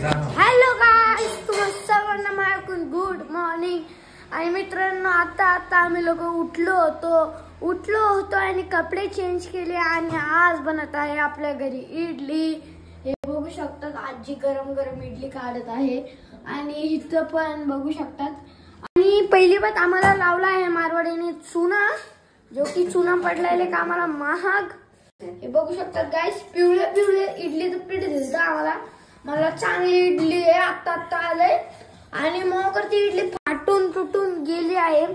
Hello guys, तुम्हा सर्वांना माझ्याकडून गुड मॉर्निंग. आणि मित्रांनो, आता आम्ही लोक उठलो होतो आणि कपडे चेंज केले आणि आज बनत आहे आपल्या घरी इडली. हे बघू शकतात, आजी गरम गरम इडली काढत आहे आणि इथं पण बघू शकतात. आणि पहिली बात आम्हाला लावला आहे मारवाडीने चुना, जो की चुना पडलेले का आम्हाला महाग. हे बघू शकतात गाइस, पिवळे इडलीचं पीठ दिसतं आम्हाला. मला चांगली इडली आहे, आता आलंय आणि मग ती इडली फाटून तुटून गेली आहे.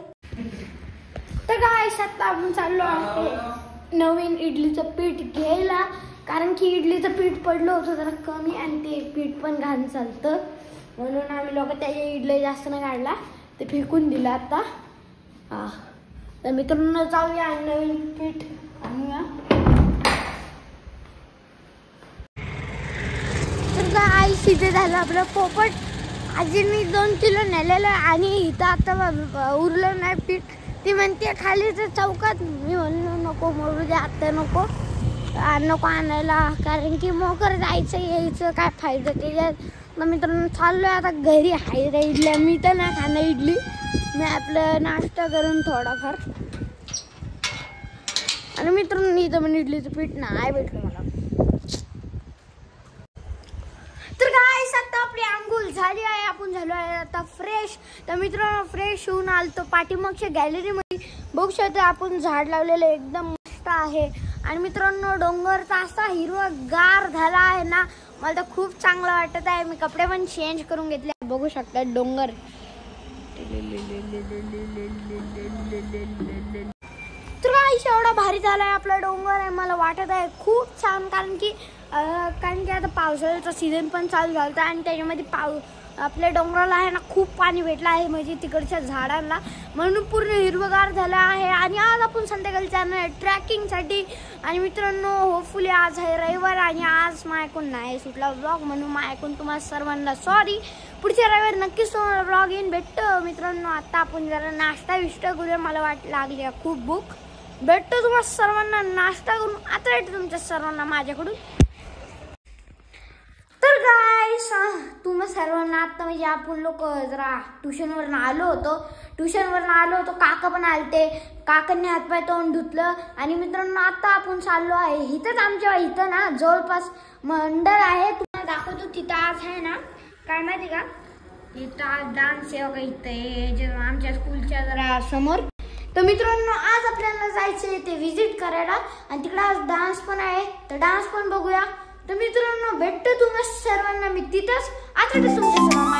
तर गाइस, आता आपण चाललो आहे नवीन इडलीचं पीठ घ्यायला, कारण की इडलीचं पीठ पडलं होतं जरा कमी आणि ते पीठ पण घाण चालतं, म्हणून आम्ही लोक त्याच्या इडली जास्त नाही काढला, ते फेकून दिलं आता. तर मित्रांनो, जाऊया नवीन पीठ आणूया. आईस इथे झालं आपलं पोपट. आजींनी 2 किलो नेलेलं आणि इथं आता उरलं नाही पीठ. ती म्हणते खाली तर चौकात. मी म्हणलो नको, मोरू दे, आता नको आणायला, कारण की मोकर जायचं यायचं काय फायदा त्याच्यात. मग मित्रांनो, चाललोय आता घरी. हाय रे इडल्या, मी तर नाही खाणार इडली, मी आपलं नाश्ता करून थोडाफार. आणि मित्रांनो, इथं पण इडलीचं पीठ नाही भेटलं मला. आता आपली आंघोळ झाली आहे, आपण झालो आहे आता फ्रेश. तर मित्रांनो, फ्रेश होऊन आलतो पाठीमागच्या गॅलरीमध्ये. बघू शकता आपण झाड लावलेलं एकदम मस्त आहे. आणि मित्रांनो, डोंगरचा असा हिरवागार झाला आहे ना, मला तर खूप चांगलं वाटत आहे. मी कपडे पण चेंज करून घेतले. बघू शकता डोंगर. तर एवढा भारी झालाय आपला डोंगर आहे, मला वाटत आहे खूप छान. कारण की आता पावसाळ्याचा सीझन पण चालू झाला आणि त्याच्यामध्ये आपल्या डोंगराला आहे ना खूप पाणी भेटलं आहे, म्हणजे तिकडच्या झाडांना, म्हणून पूर्ण हिरवगार झालं आहे. आणि आज आपण संध्याकाळी जाणार आहे ट्रॅकिंगसाठी. आणि मित्रांनो, होपफुली आज आहे रविवार आणि आज माझ्याकडून नाही सुटला ब्लॉग, म्हणून माझ्याकडून तुम्हाला सर्वांना सॉरी. पुढच्या रविवार नक्कीच तुम्हाला ब्लॉग येईन भेटतो. मित्रांनो, आता आपण जरा नाश्ता करूया. मला लागली खूप भूक. भेटतो तुम्हाला सर्वांना नाश्ता करून. आता भेटतो तुमच्या सर्वांना माझ्याकडून. तर गाइस, तुम्हा सर्वांना आता म्हणजे आपण लोक जरा ट्युशनवरून आलो होतो. काका पण आलते. काकांनी हातपाय तोंड धुतलं. आणि मित्रांनो, आता आपण चाललो आहे इथंच, आमच्या इथं ना जवळपास मंडळ आहे, तुम्हाला दाखवतो. तिथं आज आहे ना, काय माहिती का, इथं आज डान्स आहे बघा, इथं आमच्या स्कूलच्या जरा समोर. तर मित्रांनो, आज आपल्याला जायचंय ते व्हिजिट करायला आणि तिकडे आज डान्स पण आहे, तर डान्स पण बघूया. तर मित्रांनो, भेटतो तुम्हाला सर्वांना मी तिथंच. आता तुमच्या सर्वांना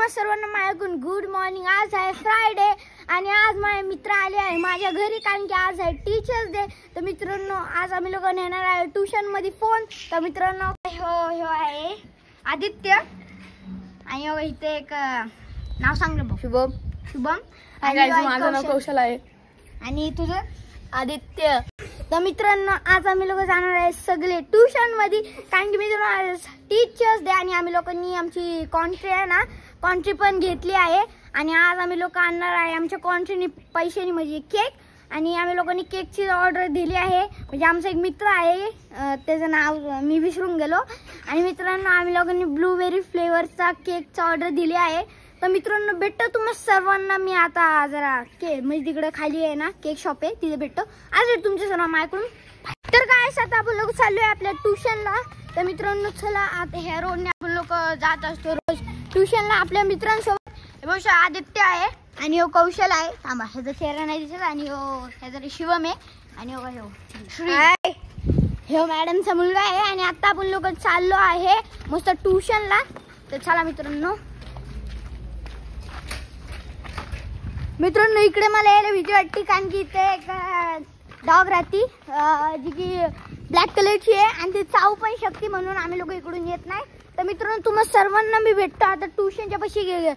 सर्वांना माझ्याकडून गुड मॉर्निंग. आज आहे फ्रायडे आणि आज माझे मित्र आले आहे माझ्या घरी, कारण की आज आहे टीचर्स डे. तर मित्रांनो, आज आम्ही लोक नेणार आहे ट्युशन मध्ये फोन. तर मित्रांनो, हो आहे आदित्य आणि इथे एक नाव सांग ना, शुभम. माझं नाव कौशल आहे आणि तुझं आदित्य. तर मित्रांनो, आज आम्ही लोक जाणार आहे सगळे ट्युशन मध्ये, कारण की मित्रांनो आज टीचर्स डे आणि आम्ही लोकांनी आमची कॉन्ट्री आहे ना, कॉन्ट्री पण घेतली आहे. आणि आज आम्ही लोक आणणार आहे आमच्या कॉन्ट्रीने पैशाने म्हणजे केक. आणि आम्ही लोकांनी केकची ऑर्डर दिली आहे, म्हणजे आमचा एक मित्र आहे, त्याचं नाव मी विसरून गेलो. आणि मित्रांनो, आम्ही लोकांनी ब्लूबेरी फ्लेवरचा केकची ऑर्डर दिली आहे. तर मित्रांनो, भेटतो तुम्हाला सर्वांना मी आता जरा म्हणजे तिकडे खाली आहे ना केक शॉप आहे, तिथे भेटतो. आज तुमच्या सर्व माझ्याकडून. तर काय, आता आपण लोक चाललोय आपल्या ट्युशनला. तर मित्रांनो, चला, आता ह्या रोडने आपण लोक जात असतो रोज ट्युशनला आपल्या मित्रांसोबत. बहुशा आदित्य आहे आणि हो कौशल आहे, थांबा ह्याचा चेहरा नाही दिसत, आणि हो ह्याचा शिवम आहे, आणि हो श्री, हो मॅडमचा मुलगा आहे. आणि आता आपण लोक चाललो आहे मस्त ट्युशनला. तर चला मित्रांनो, इकडे मला यायला भीती वाटते, कारण की इथे एक डॉग राहती जी की ब्लॅक कलरची आहे आणि ती चावू पण शकते, म्हणून आम्ही लोक इकडून येत नाही. तर मित्रांनो तुम्हाला सर्वांना मी भेटतो आता ट्युशनच्या पाशी गेले.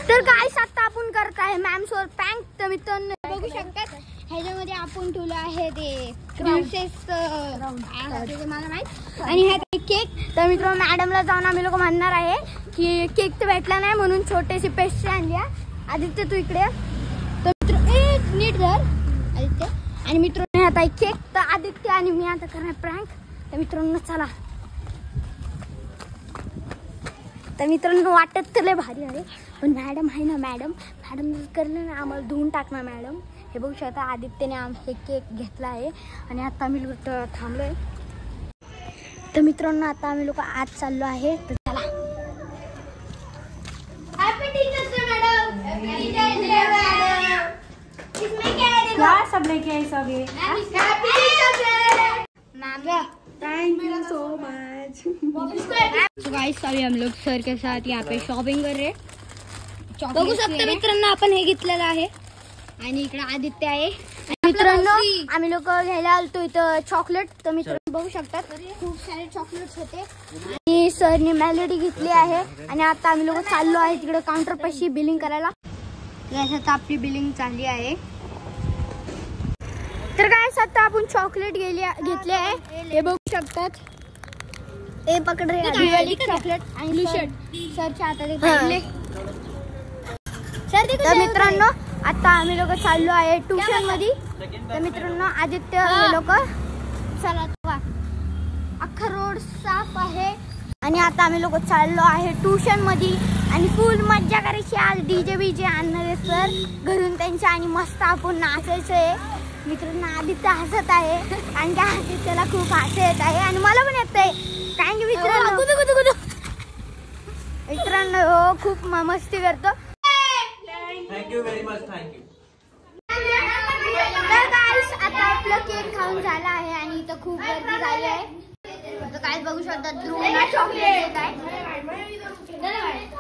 तर गाईस आता आपण करत आहे मॅम सोबत प्रँक. तर मित्रांनो बघू शकतात ह्याच्यामध्ये आपण ठेवलं आहे ते प्रिन्सेस मला माहित, आणि ह्यात केक. तर मित्रांनो मॅडमला जाऊन आम्ही लोक म्हणणार आहे की केक तर भेटला नाही म्हणून छोटीशी पेस्ट्री आणली आहे. आदित्य तू इकडे. तर मित्र एक नीट धर आदित्य. आणि मित्रांनो आता केक. तर आदित्य आणि मी आता करणार प्रँक. तर मित्रांनो चला. तर मित्रांनो वाटत तर लय भारी आहे, पण मॅडम आहे ना, मॅडम करलं ना आम्हाला धुवून टाकणार मॅडम. हे बघू शकता आदित्यने हे केक घेतला आहे आणि आता आम्ही लोक थांबलोय. तर मित्रांनो आता आम्ही लोक आज चाललो आहे. तर चला. Happy teachers day madam. Happy teachers day madam. इसमें क्या है देखो. क्या सब लेके आए सब ये? Happy teachers day ma'am. Thank you so much. तो गाइस अभी हम लोग सर के साथ यहाँ पे शॉपिंग कर रहे. बघू शकता मित्रांनो आपण हे घेतलेलं आहे आणि इकडे आदित्य आहे. मित्रांनो आम्ही लोक घ्यायला आलतो इथं चॉकलेट. तर मित्रांनो बघू शकतात खूप सारे चॉकलेट्स होते आणि सरने मेलोडी घेतली आहे. आणि आता आम्ही लोक चाललो आहे तिकडे काउंटर पाशी बिलिंग करायला. आता आपली बिलिंग चालली आहे. तर काय आता आपण चॉकलेट घेतले आहे. हे बघू शकतात. हे पकड रे चॉकलेट आणि ब्लू शर्ट सरच्या हातात पडले. तर मित्रांनो आता आम्ही लोक चाललो आहे ट्युशन मध्ये. तर मित्रांनो आदित्य हे लोक चला अख्खा रोड साफ आहे आणि आता आम्ही लोक चाललो आहे ट्युशन मध्ये आणि फुल मज्जा करायची. आज डीजे बीजे आणणार आहे सर घरून त्यांच्या आणि मस्त आपण नाचायचं आहे. मित्रांनो आदित्य हसत आहे कारण की आदित्यला खूप हसू येत आहे आणि मला पण येत आहे कारण की मित्रांनो हो खूप मस्ती करतो. Thank you very much. Thank you. तर गाईस आता आपलं केक खाऊन झाला आहे आणि इथं खूप गर्दी झाली आहे. तर काय बघू शकतात ध्रुवला चॉकलेट देत आहे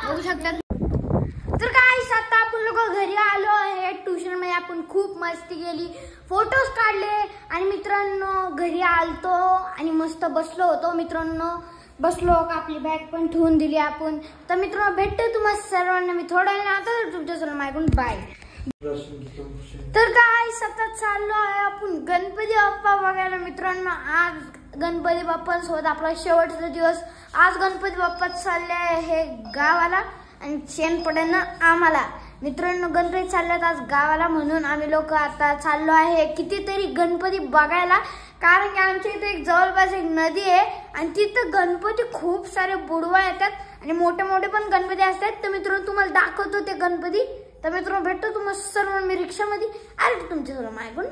बघू शकतात. तर गाईस आता आपण लोक घरी आलो आहे. ट्युशन मध्ये आपण खूप मस्ती केली, फोटोज काढले आणि मित्रांनो घरी आलतो आणि मस्त बसलो होतो. मित्रांनो बसलो का आपली बॅग पण ठेवून दिली आपण. तर मित्रांनो भेटते तुम्हाला सर्वांना मी थोड्या वेळाने आता तुमच्या सर्वांना ऐकून बाय. तर काय सतत चाललो आहे आपण गणपती बाप्पा बघायला. मित्रांनो आज गणपती बाप्पांसोबत आपला शेवटचा दिवस. आज गणपती बाप्पा चालले आहे हे गावाला आणि शेण पडेल ना आम्हाला. मित्रांनो गणपती चालल्यात आज गावाला म्हणून आम्ही लोक आता चाललो आहे कितीतरी गणपती बघायला. कारण की आमच्या इथे एक जवळपास एक नदी आहे आणि तिथं गणपती खूप सारे बुडवा येतात आणि मोठे मोठे पण गणपती असतात. तर मित्रांनो तुम्हाला दाखवतो ते गणपती. तर मित्रांनो भेटतो तुम्हाला सर्व मी रिक्षामध्ये. अरे तुमच्या सर्व ऐकून